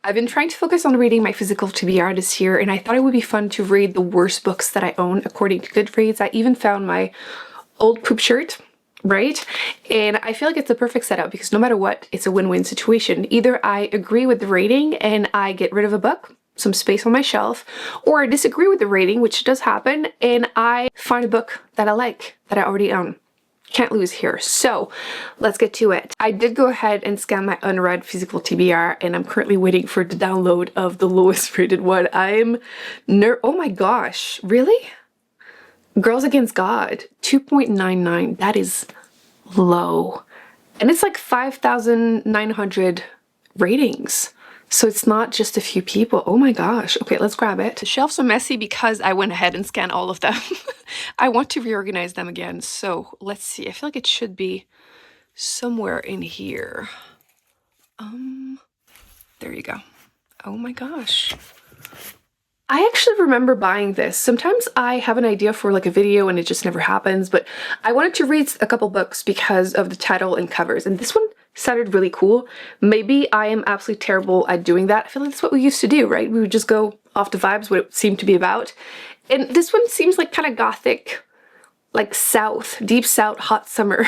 I've been trying to focus on reading my physical TBR this year, and I thought it would be fun to read the worst books that I own according to Goodreads. I even found my old poop shirt, right? And I feel like it's the perfect setup because no matter what, it's a win-win situation. Either I agree with the rating and I get rid of a book, some space on my shelf, or I disagree with the rating, which does happen, and I find a book that I like, that I already own. Can't lose here. So let's get to it. I did go ahead and scan my unread physical TBR, and I'm currently waiting for the download of the lowest rated one. Oh my gosh, really? Girls Against God, 2.99. That is low. And it's like 5,900 ratings. So it's not just a few people. Oh my gosh. Okay, let's grab it. The shelves are messy because I went ahead and scanned all of them. I want to reorganize them again. So let's see. I feel like it should be somewhere in here. There you go. Oh my gosh. I actually remember buying this. Sometimes I have an idea for like a video and it just never happens, but I wanted to read a couple books because of the title and covers, and this one sounded really cool. Maybe I am absolutely terrible at doing that. I feel like that's what we used to do, right? We would just go off the vibes, what it seemed to be about. And this one seems like kind of gothic, like South, deep South, hot summer,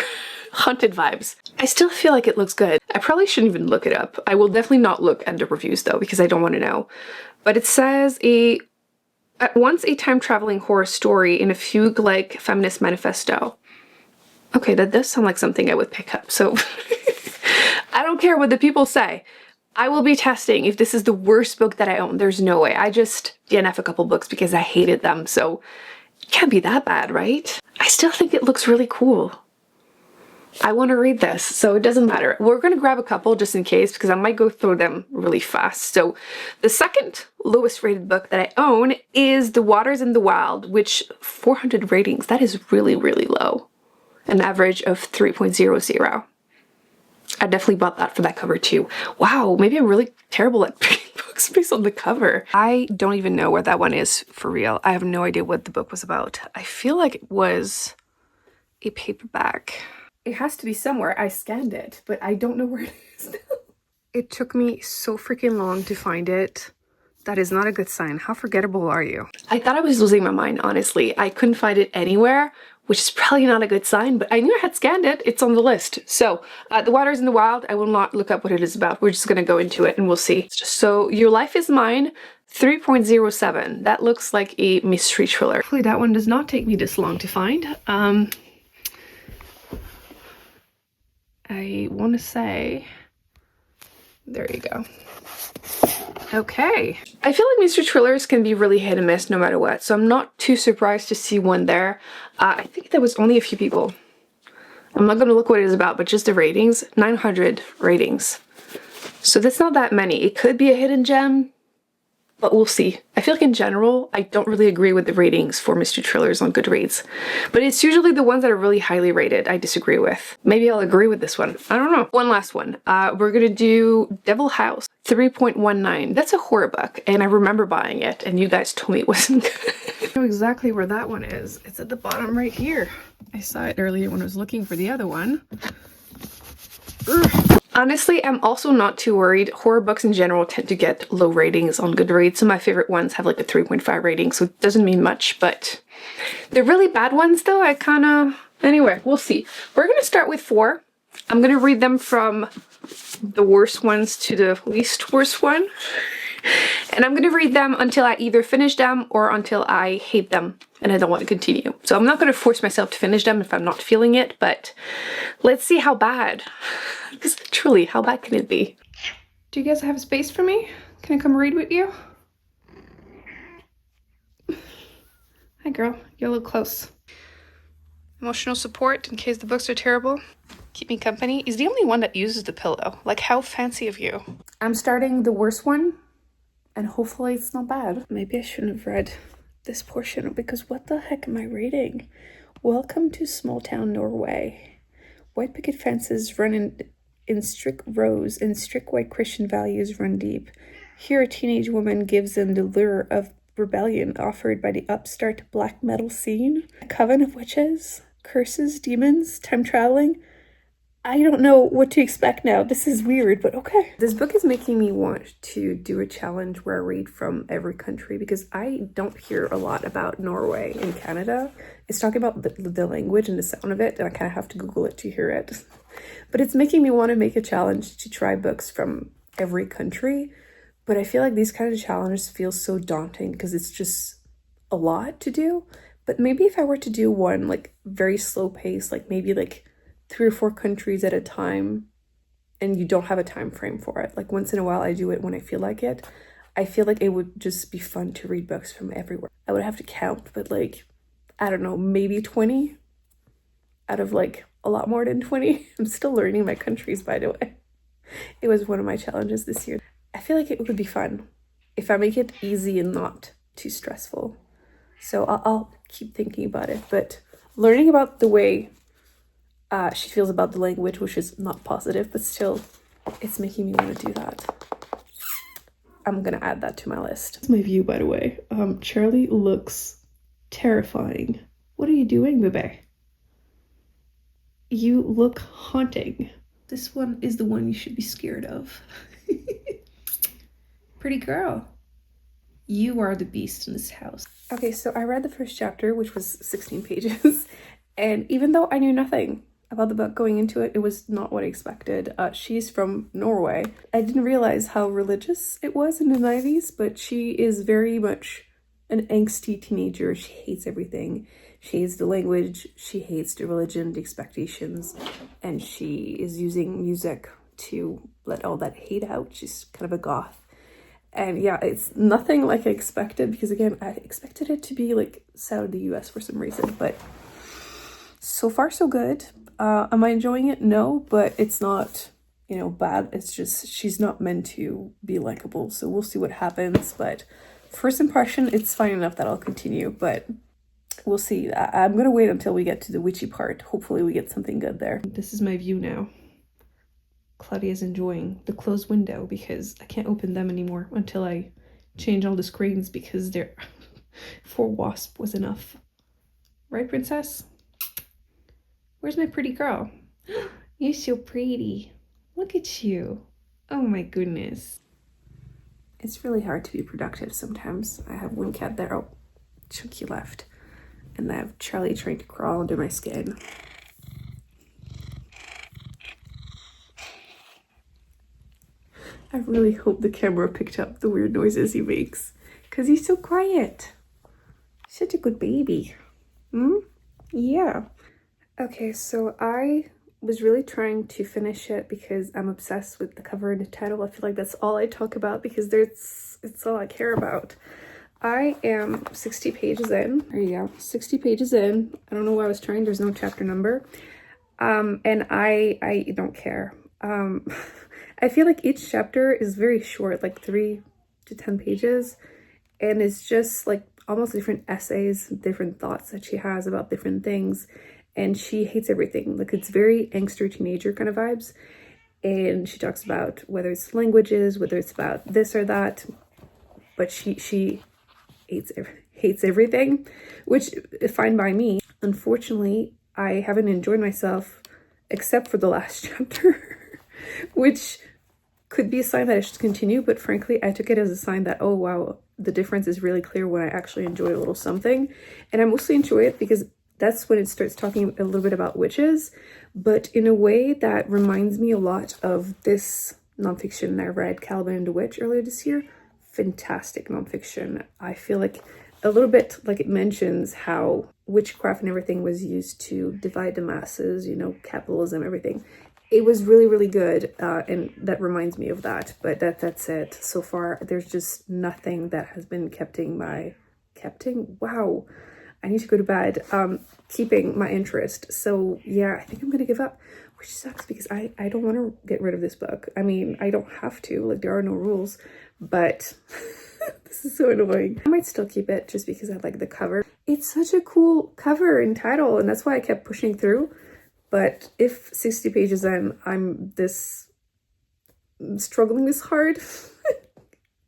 haunted vibes. I still feel like it looks good. I probably shouldn't even look it up. I will definitely not look at the reviews though, because I don't want to know. But it says at once a time-traveling horror story in a fugue-like feminist manifesto. Okay, that does sound like something I would pick up, so I don't care what the people say. I will be testing if this is the worst book that I own. There's no way. I just DNF a couple books because I hated them, so it can't be that bad, right? I still think it looks really cool. I want to read this, so it doesn't matter. We're going to grab a couple just in case because I might go through them really fast. So the second lowest rated book that I own is The Waters in the Wild, which 400 ratings. That is really, really low. An average of 3.00. I definitely bought that for that cover too. Wow, maybe I'm really terrible at picking books based on the cover. I don't even know where that one is for real. I have no idea what the book was about. I feel like it was a paperback. It has to be somewhere. I scanned it, but I don't know where it is now. It took me so freaking long to find it. That is not a good sign. How forgettable are you? I thought I was losing my mind, honestly. I couldn't find it anywhere, which is probably not a good sign, but I knew I had scanned it. It's on the list. So, The Waters in the Wild, I will not look up what it is about. We're just gonna go into it and we'll see. So, Your Life is Mine, 3.07. That looks like a mystery thriller. Hopefully that one does not take me this long to find. I want to say, there you go. Okay. I feel like mystery thrillers can be really hit and miss no matter what, so I'm not too surprised to see one there. I think there was only a few people. I'm not going to look what it is about, but just the ratings, 900 ratings. So that's not that many. It could be a hidden gem, but we'll see. I feel like in general, I don't really agree with the ratings for mystery thrillers on Goodreads, but it's usually the ones that are really highly rated I disagree with. Maybe I'll agree with this one. I don't know. One last one. We're gonna do Devil House, 3.19. That's a horror book, and I remember buying it, and you guys told me it wasn't good. I know exactly where that one is. It's at the bottom right here. I saw it earlier when I was looking for the other one. Ugh. Honestly, I'm also not too worried. Horror books in general tend to get low ratings on Goodreads. Some of my favorite ones have like a 3.5 rating, so it doesn't mean much, but the really bad ones though, I kind of... Anyway, we'll see. We're going to start with 4. I'm going to read them from the worst ones to the least worst one. And I'm going to read them until I either finish them or until I hate them and I don't want to continue. So I'm not going to force myself to finish them if I'm not feeling it, but let's see how bad. Because truly, how bad can it be? Do you guys have space for me? Can I come read with you? Hi girl, you're a little close. Emotional support in case the books are terrible. Keep me company. He's the only one that uses the pillow. Like, how fancy of you. I'm starting the worst one, and hopefully it's not bad. Maybe I shouldn't have read this portion, because what the heck am I reading? Welcome to small town Norway. White picket fences run in strict rows, and strict white Christian values run deep. Here a teenage woman gives in the lure of rebellion offered by the upstart black metal scene. A coven of witches, curses, demons, time traveling. I don't know what to expect now. This is weird, but okay. This book is making me want to do a challenge where I read from every country because I don't hear a lot about Norway and Canada. It's talking about the language and the sound of it, and I kind of have to Google it to hear it. But it's making me want to make a challenge to try books from every country. But I feel like these kind of challenges feel so daunting because it's just a lot to do. But maybe if I were to do one like very slow pace, like maybe like 3 or 4 countries at a time, and you don't have a time frame for it. Like once in a while I do it when I feel like it. I feel like it would just be fun to read books from everywhere. I would have to count, but like, I don't know, maybe 20 out of like a lot more than 20. I'm still learning my countries, by the way. It was one of my challenges this year. I feel like it would be fun if I make it easy and not too stressful. So I'll keep thinking about it, but learning about the way she feels about the language, which is not positive, but still, it's making me want to do that. I'm gonna add that to my list. That's my view, by the way. Charlie looks terrifying. What are you doing, bebe? You look haunting. This one is the one you should be scared of. Pretty girl. You are the beast in this house. Okay, so I read the first chapter, which was 16 pages, and even though I knew nothing about the book going into it, it was not what I expected. She's from Norway. I didn't realize how religious it was in the 90s, but she is very much an angsty teenager. She hates everything. She hates the language, she hates the religion, the expectations, and she is using music to let all that hate out. She's kind of a goth. And yeah, it's nothing like I expected, because again, I expected it to be like set in the US for some reason, but so far so good. Am I enjoying it? No, but it's not, you know, bad. It's just she's not meant to be likable, so we'll see what happens. But first impression, it's fine enough that I'll continue, but we'll see. I'm gonna wait until we get to the witchy part. Hopefully we get something good there. This is my view now. Claudia's enjoying the closed window because I can't open them anymore until I change all the screens, because they're 4 wasp was enough. Right, princess? Where's my pretty girl? You're so pretty. Look at you. Oh my goodness. It's really hard to be productive sometimes. I have one cat there. Oh, Chunky left. And I have Charlie trying to crawl under my skin. I really hope the camera picked up the weird noises he makes, because he's so quiet. Such a good baby. Yeah. Okay, so I was really trying to finish it because I'm obsessed with the cover and the title. I feel like that's all I talk about because it's all I care about. I am 60 pages in. There you go, 60 pages in. I don't know why I was trying. There's no chapter number. And I don't care. I feel like each chapter is very short, like 3 to 10 pages. And it's just like almost different essays, different thoughts that she has about different things. And she hates everything. Like, it's very angsty teenager kind of vibes. And she talks about whether it's languages, whether it's about this or that. But she hates everything, which is fine by me. Unfortunately, I haven't enjoyed myself except for the last chapter, which could be a sign that I should continue. But frankly, I took it as a sign that, oh wow, the difference is really clear when I actually enjoy a little something. And I mostly enjoy it because that's when it starts talking a little bit about witches, but in a way that reminds me a lot of this nonfiction I read, Caliban and the Witch, earlier this year. Fantastic nonfiction. I feel like a little bit like it mentions how witchcraft and everything was used to divide the masses, you know, capitalism, everything. It was really, really good, and that reminds me of that. But that's it. So far, there's just nothing that has been keeping my interest. So yeah, I think I'm gonna give up, which sucks because I don't want to get rid of this book. I mean, I don't have to, like, there are no rules, but this is so annoying. I might still keep it just because I like the cover. It's such a cool cover and title, and that's why I kept pushing through. But if 60 pages in, I'm struggling this hard,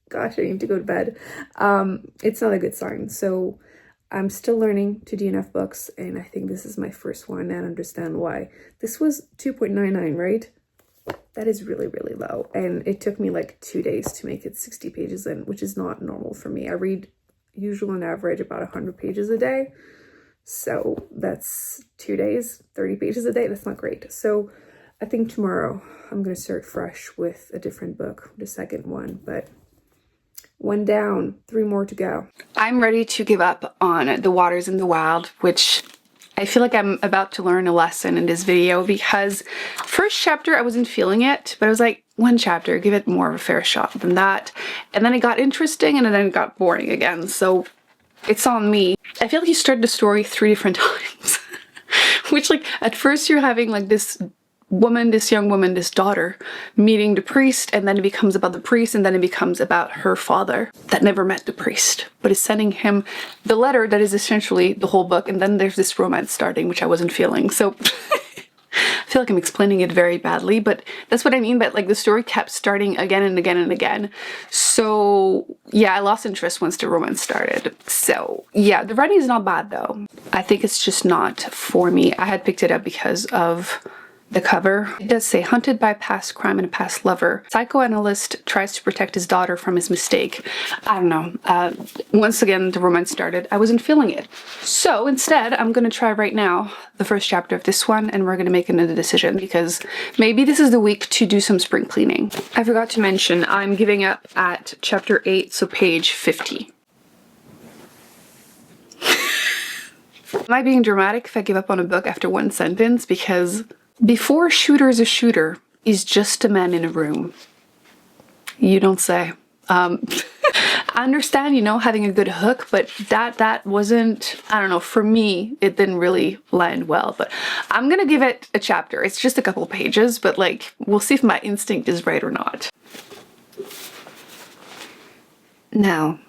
gosh, I need to go to bed. It's not a good sign. So I'm still learning to DNF books, and I think this is my first one, and I understand why. This was 2.99, right? That is really, really low, and it took me like 2 days to make it 60 pages in, which is not normal for me. I read usually on average about 100 pages a day, so that's 2 days, 30 pages a day. That's not great. So I think tomorrow I'm going to start fresh with a different book, the second one, but one down, 3 more to go. I'm ready to give up on The Waters in the Wild, which I feel like I'm about to learn a lesson in this video, because first chapter I wasn't feeling it, but I was like, one chapter, give it more of a fair shot than that. And then it got interesting, and then it got boring again. So it's on me. I feel like you started the story 3 different times, which, like, at first you're having like this woman, this young woman, this daughter meeting the priest, and then it becomes about the priest, and then it becomes about her father that never met the priest but is sending him the letter that is essentially the whole book. And then there's this romance starting, which I wasn't feeling. So I feel like I'm explaining it very badly, but that's what I mean. But like, the story kept starting again and again and again. So yeah, I lost interest once the romance started. So yeah, the writing is not bad though. I think it's just not for me. I had picked it up because of the cover. It does say, hunted by past crime and a past lover, psychoanalyst tries to protect his daughter from his mistake. I don't know. Once again, the romance started. I wasn't feeling it. So instead, I'm going to try right now the first chapter of this one, and we're going to make another decision, because maybe this is the week to do some spring cleaning. I forgot to mention, I'm giving up at chapter 8, so page 50. Am I being dramatic if I give up on a book after one sentence? Because before shooter's a shooter is just a man in a room. You don't say. I understand, you know, having a good hook, but that wasn't, I don't know, for me, it didn't really land well. But I'm gonna give it a chapter. It's just a couple pages, but like, we'll see if my instinct is right or not. Now,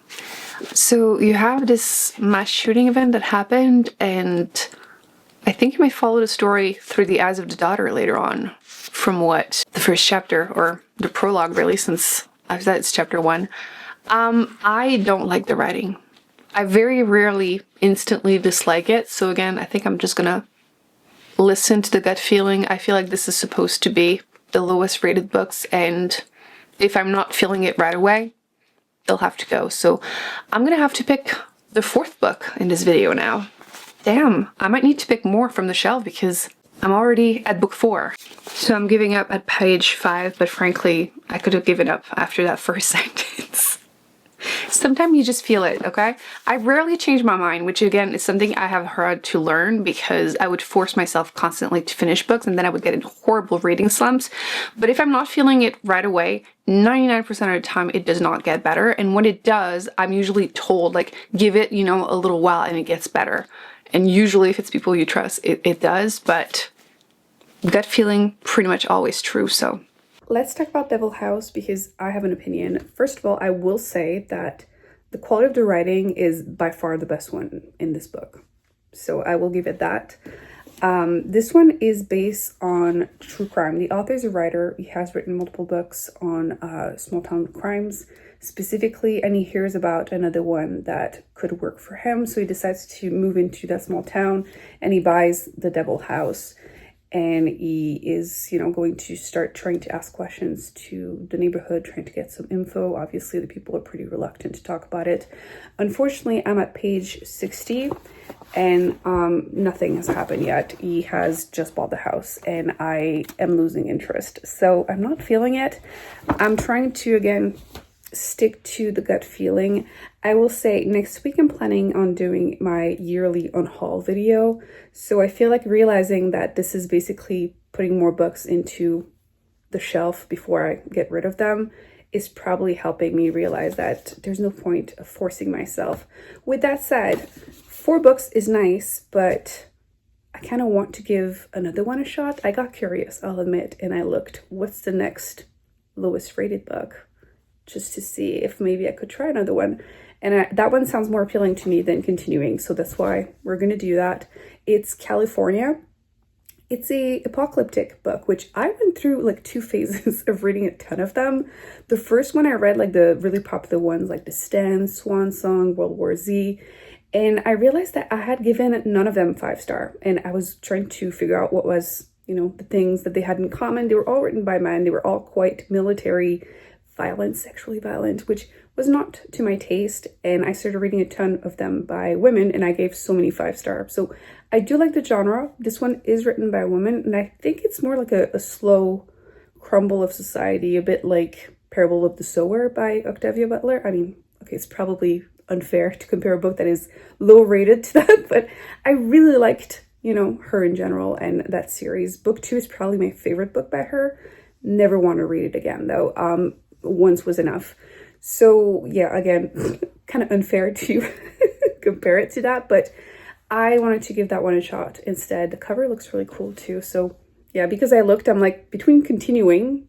so you have this mass shooting event that happened, and I think you might follow the story through the eyes of the daughter later on, from what the first chapter, or the prologue really, since I've said it's chapter 1. I don't like the writing. I very rarely instantly dislike it. So again, I think I'm just gonna listen to the gut feeling. I feel like this is supposed to be the lowest rated books, and if I'm not feeling it right away, they'll have to go. So I'm gonna have to pick the 4th book in this video now. Damn, I might need to pick more from the shelf because I'm already at book 4. So I'm giving up at page 5, but frankly, I could have given up after that first sentence. Sometimes you just feel it, okay? I rarely change my mind, which again is something I have had to learn, because I would force myself constantly to finish books, and then I would get in horrible reading slumps. But if I'm not feeling it right away, 99% of the time it does not get better. And when it does, I'm usually told, like, give it, you know, a little while and it gets better. And usually if it's people you trust, it does, but gut feeling pretty much always true. So let's talk about Devil House, because I have an opinion. First of all, I will say that the quality of the writing is by far the best one in this book. So I will give it that. This one is based on true crime. The author is a writer. He has written multiple books on small town crimes specifically, and he hears about another one that could work for him. So he decides to move into that small town, and he buys the Devil House. And he is, you know, going to start trying to ask questions to the neighborhood, trying to get some info. Obviously, the people are pretty reluctant to talk about it. Unfortunately, I'm at page 60, and nothing has happened yet. He has just bought the house, and I am losing interest. So I'm not feeling it. I'm trying to, again, stick to the gut feeling. I will say next week I'm planning on doing my yearly unhaul video. So I feel like realizing that this is basically putting more books into the shelf before I get rid of them is probably helping me realize that there's no point of forcing myself. With that said, 4 books is nice, but I kind of want to give another one a shot. I got curious, I'll admit, and I looked, what's the next lowest rated book? Just to see if maybe I could try another one. And that one sounds more appealing to me than continuing. So that's why we're going to do that. It's California. It's a apocalyptic book, which I went through like 2 phases of reading a ton of them. The first one I read like the really popular ones like The Stand, Swan Song, World War Z. and I realized that I had given none of them 5-star, and I was trying to figure out what was, you know, the things that they had in common. They were all written by men. They were all quite military, violent, sexually violent, which was not to my taste. And I started reading a ton of them by women, and I gave so many 5-star. So I do like the genre. This one is written by a woman, and I think it's more like a slow crumble of society, a bit like Parable of the Sower by Octavia Butler. I mean, okay, it's probably unfair to compare a book that is low rated to that, but I really liked, you know, her in general and that series. Book 2 is probably my favorite book by her. Never want to read it again though. Once was enough. So yeah, again, kind of unfair to compare it to that, but I wanted to give that one a shot instead. The cover looks really cool too. So yeah, because I looked, I'm like between continuing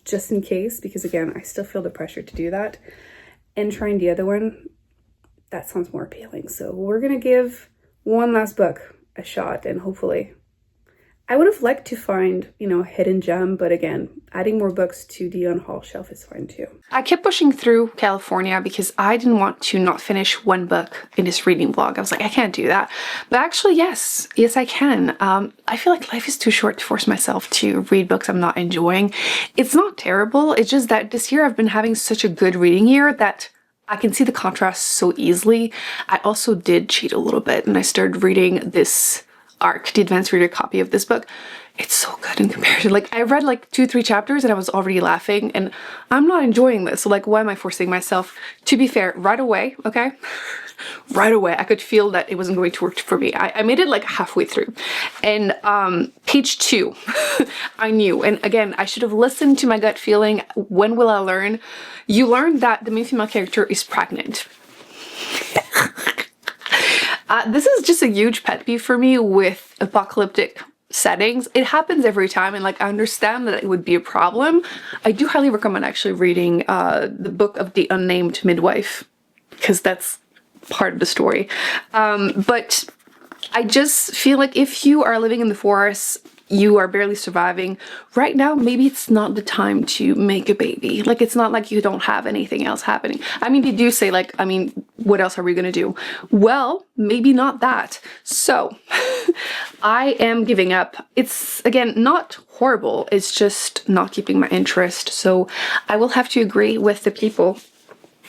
just in case, because again, I still feel the pressure to do that, and trying the other one, that sounds more appealing. So we're gonna give one last book a shot, and hopefully I would have liked to find, you know, a hidden gem, but again, adding more books to the unhaul shelf is fine too. I kept pushing through California because I didn't want to not finish one book in this reading vlog. I was like, I can't do that. But actually, yes, I can. I feel like life is too short to force myself to read books I'm not enjoying. It's not terrible. It's just that this year I've been having such a good reading year that I can see the contrast so easily. I also did cheat a little bit, and I started reading this ARC, the advanced reader copy of this book. It's so good in comparison. Like, I read like 2-3 chapters and I was already laughing, and I'm not enjoying this. So like, why am I forcing myself? To be fair, right away, okay? Right away, I could feel that it wasn't going to work for me. I made it like halfway through. And page 2, I knew. And again, I should have listened to my gut feeling. When will I learn? You learn that the main female character is pregnant. This is just a huge pet peeve for me with apocalyptic settings. It happens every time, and like, I understand that it would be a problem. I do highly recommend actually reading the book of the unnamed midwife, because that's part of the story. But I just feel like if you are living in the forest, you are barely surviving right now, maybe it's not the time to make a baby. Like, it's not like you don't have anything else happening. I mean, they do say like, I mean, what else are we gonna do? Well, maybe not that. So I am giving up. It's, again, not horrible. It's just not keeping my interest. So I will have to agree with the people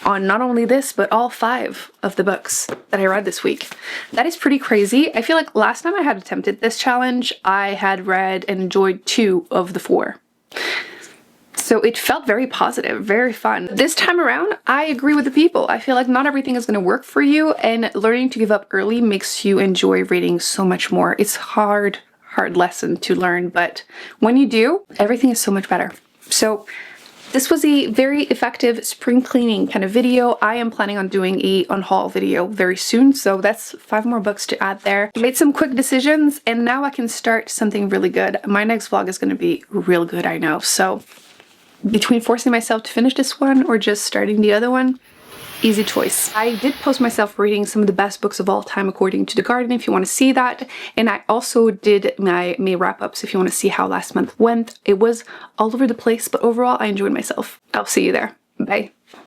on not only this, but all 5 of the books that I read this week. That is pretty crazy. I feel like last time I had attempted this challenge, I had read and enjoyed 2 of the 4. So it felt very positive, very fun. This time around, I agree with the people. I feel like not everything is going to work for you, and learning to give up early makes you enjoy reading so much more. It's hard lesson to learn, but when you do, everything is so much better. So this was a very effective spring cleaning kind of video. I am planning on doing a unhaul video very soon, so that's 5 more books to add there. I made some quick decisions, and now I can start something really good. My next vlog is going to be real good, I know. So between forcing myself to finish this one or just starting the other one, easy choice. I did post myself reading some of the best books of all time according to The Guardian if you want to see that, and I also did my May wrap-ups if you want to see how last month went. It was all over the place, but overall I enjoyed myself. I'll see you there. Bye.